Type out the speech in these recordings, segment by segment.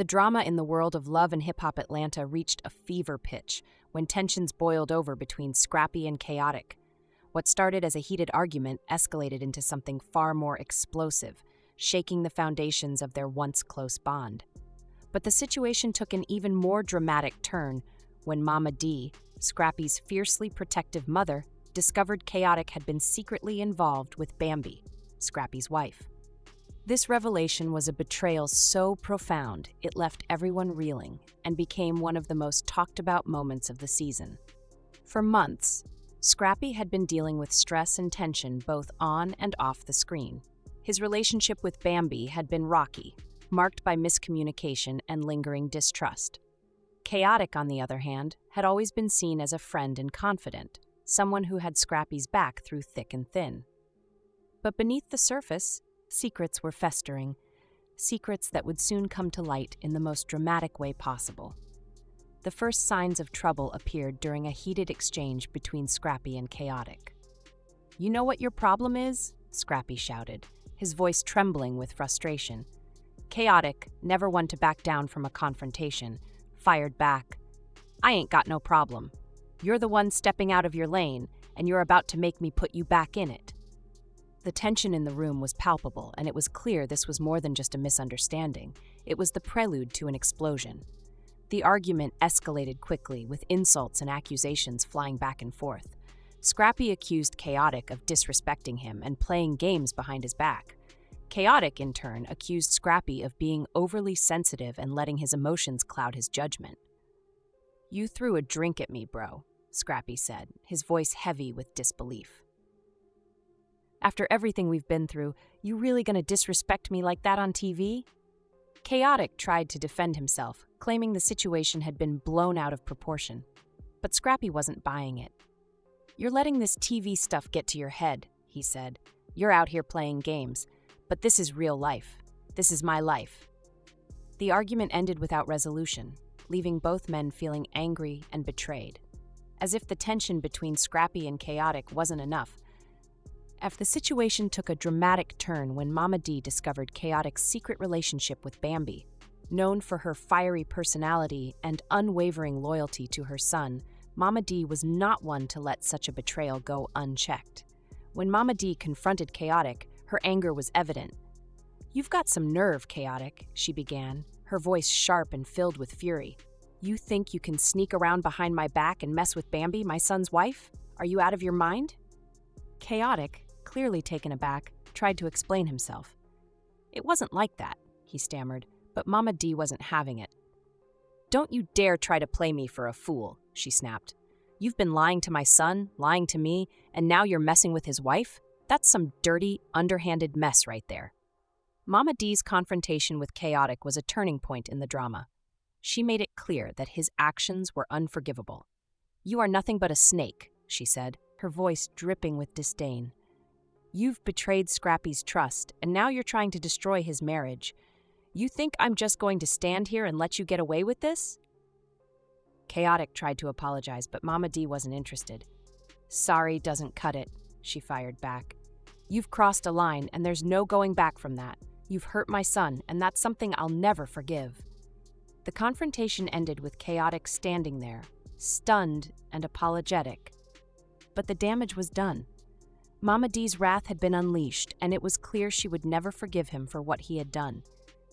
The drama in the world of Love and Hip Hop Atlanta reached a fever pitch when tensions boiled over between Scrappy and Khaotic. What started as a heated argument escalated into something far more explosive, shaking the foundations of their once close bond. But the situation took an even more dramatic turn when Momma D, Scrappy's fiercely protective mother, discovered Khaotic had been secretly involved with Bambi, Scrappy's wife. This revelation was a betrayal so profound it left everyone reeling and became one of the most talked about moments of the season. For months, Scrappy had been dealing with stress and tension both on and off the screen. His relationship with Bambi had been rocky, marked by miscommunication and lingering distrust. Khaotic, on the other hand, had always been seen as a friend and confidant, someone who had Scrappy's back through thick and thin. But beneath the surface, secrets were festering, secrets that would soon come to light in the most dramatic way possible. The first signs of trouble appeared during a heated exchange between Scrappy and Khaotic. "You know what your problem is?" Scrappy shouted, his voice trembling with frustration. Khaotic, never one to back down from a confrontation, fired back, "I ain't got no problem. You're the one stepping out of your lane, and you're about to make me put you back in it." The tension in the room was palpable, and it was clear this was more than just a misunderstanding. It was the prelude to an explosion. The argument escalated quickly, with insults and accusations flying back and forth. Scrappy accused Khaotic of disrespecting him and playing games behind his back. Khaotic, in turn, accused Scrappy of being overly sensitive and letting his emotions cloud his judgment. "You threw a drink at me, bro," Scrappy said, his voice heavy with disbelief. "After everything we've been through, you really gonna disrespect me like that on TV?" Khaotic tried to defend himself, claiming the situation had been blown out of proportion. But Scrappy wasn't buying it. "You're letting this TV stuff get to your head," he said. "You're out here playing games, but this is real life. This is my life." The argument ended without resolution, leaving both men feeling angry and betrayed. As if the tension between Scrappy and Khaotic wasn't enough, the situation took a dramatic turn when Momma D discovered Khaotic's secret relationship with Bambi. Known for her fiery personality and unwavering loyalty to her son, Momma D was not one to let such a betrayal go unchecked. When Momma D confronted Khaotic, her anger was evident. "You've got some nerve, Khaotic," she began, her voice sharp and filled with fury. "You think you can sneak around behind my back and mess with Bambi, my son's wife? Are you out of your mind?" Khaotic, clearly taken aback, tried to explain himself. "It wasn't like that," he stammered, but Momma D wasn't having it. "Don't you dare try to play me for a fool," she snapped. "You've been lying to my son, lying to me, and now you're messing with his wife? That's some dirty, underhanded mess right there." Momma D's confrontation with Khaotic was a turning point in the drama. She made it clear that his actions were unforgivable. "You are nothing but a snake," she said, her voice dripping with disdain. "You've betrayed Scrappy's trust, and now you're trying to destroy his marriage. You think I'm just going to stand here and let you get away with this?" Khaotic tried to apologize, but Momma D wasn't interested. "Sorry doesn't cut it," she fired back. "You've crossed a line, and there's no going back from that. You've hurt my son, and that's something I'll never forgive." The confrontation ended with Khaotic standing there, stunned and apologetic. But the damage was done. Momma D's wrath had been unleashed, and it was clear she would never forgive him for what he had done.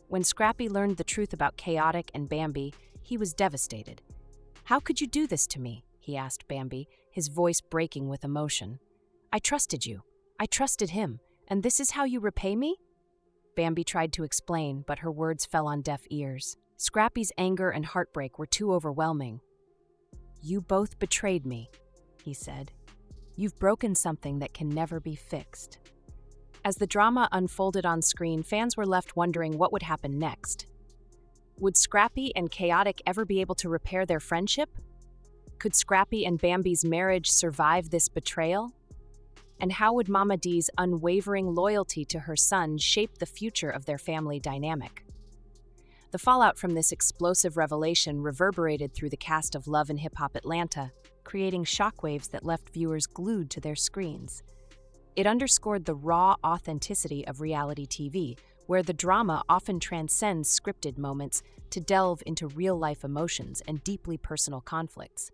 When Scrappy learned the truth about Khaotic and Bambi, he was devastated. "How could you do this to me?" he asked Bambi, his voice breaking with emotion. "I trusted you. I trusted him, and this is how you repay me?" Bambi tried to explain, but her words fell on deaf ears. Scrappy's anger and heartbreak were too overwhelming. "You both betrayed me," he said. "You've broken something that can never be fixed." As the drama unfolded on screen, fans were left wondering what would happen next. Would Scrappy and Khaotic ever be able to repair their friendship? Could Scrappy and Bambi's marriage survive this betrayal? And how would Momma D's unwavering loyalty to her son shape the future of their family dynamic? The fallout from this explosive revelation reverberated through the cast of Love and Hip Hop Atlanta, creating shockwaves that left viewers glued to their screens. It underscored the raw authenticity of reality TV, where the drama often transcends scripted moments to delve into real-life emotions and deeply personal conflicts.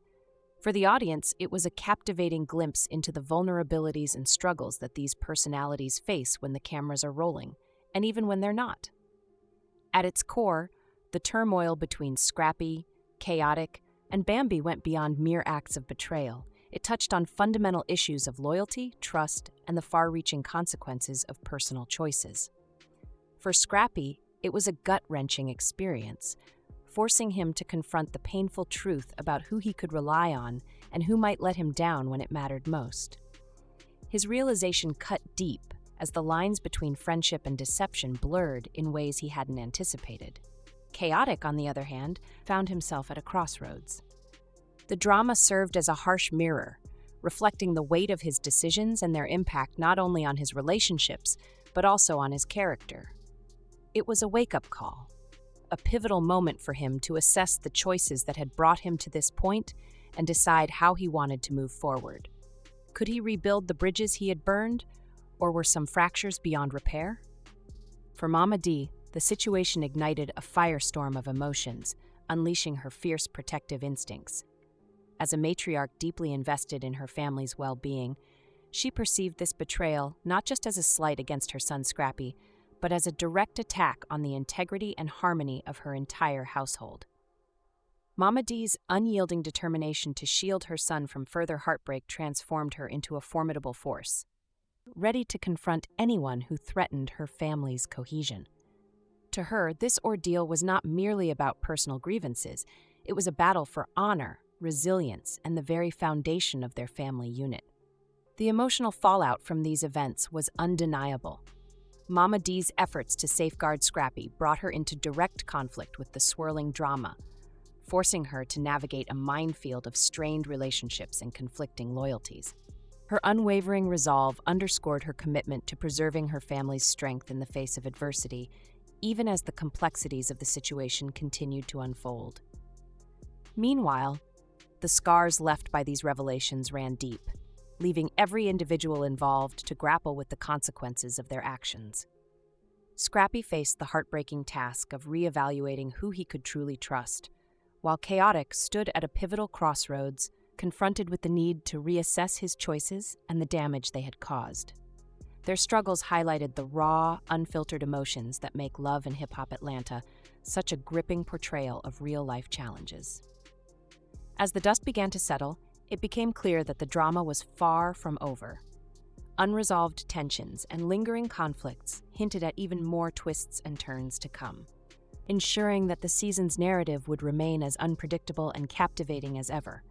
For the audience, it was a captivating glimpse into the vulnerabilities and struggles that these personalities face when the cameras are rolling, and even when they're not. At its core, the turmoil between Scrappy, Khaotic, and Bambi went beyond mere acts of betrayal. It touched on fundamental issues of loyalty, trust, and the far-reaching consequences of personal choices. For Scrappy, it was a gut-wrenching experience, forcing him to confront the painful truth about who he could rely on and who might let him down when it mattered most. His realization cut deep as the lines between friendship and deception blurred in ways he hadn't anticipated. Khaotic, on the other hand, found himself at a crossroads. The drama served as a harsh mirror, reflecting the weight of his decisions and their impact not only on his relationships, but also on his character. It was a wake-up call, a pivotal moment for him to assess the choices that had brought him to this point and decide how he wanted to move forward. Could he rebuild the bridges he had burned, or were some fractures beyond repair? For Momma D, the situation ignited a firestorm of emotions, unleashing her fierce protective instincts. As a matriarch deeply invested in her family's well-being, she perceived this betrayal not just as a slight against her son Scrappy, but as a direct attack on the integrity and harmony of her entire household. Momma D's unyielding determination to shield her son from further heartbreak transformed her into a formidable force, ready to confront anyone who threatened her family's cohesion. To her, this ordeal was not merely about personal grievances, it was a battle for honor, resilience, and the very foundation of their family unit. The emotional fallout from these events was undeniable. Momma D's efforts to safeguard Scrappy brought her into direct conflict with the swirling drama, forcing her to navigate a minefield of strained relationships and conflicting loyalties. Her unwavering resolve underscored her commitment to preserving her family's strength in the face of adversity, even as the complexities of the situation continued to unfold. Meanwhile, the scars left by these revelations ran deep, leaving every individual involved to grapple with the consequences of their actions. Scrappy faced the heartbreaking task of reevaluating who he could truly trust, while Khaotic stood at a pivotal crossroads, confronted with the need to reassess his choices and the damage they had caused. Their struggles highlighted the raw, unfiltered emotions that make Love and Hip Hop Atlanta such a gripping portrayal of real-life challenges. As the dust began to settle, it became clear that the drama was far from over. Unresolved tensions and lingering conflicts hinted at even more twists and turns to come, ensuring that the season's narrative would remain as unpredictable and captivating as ever.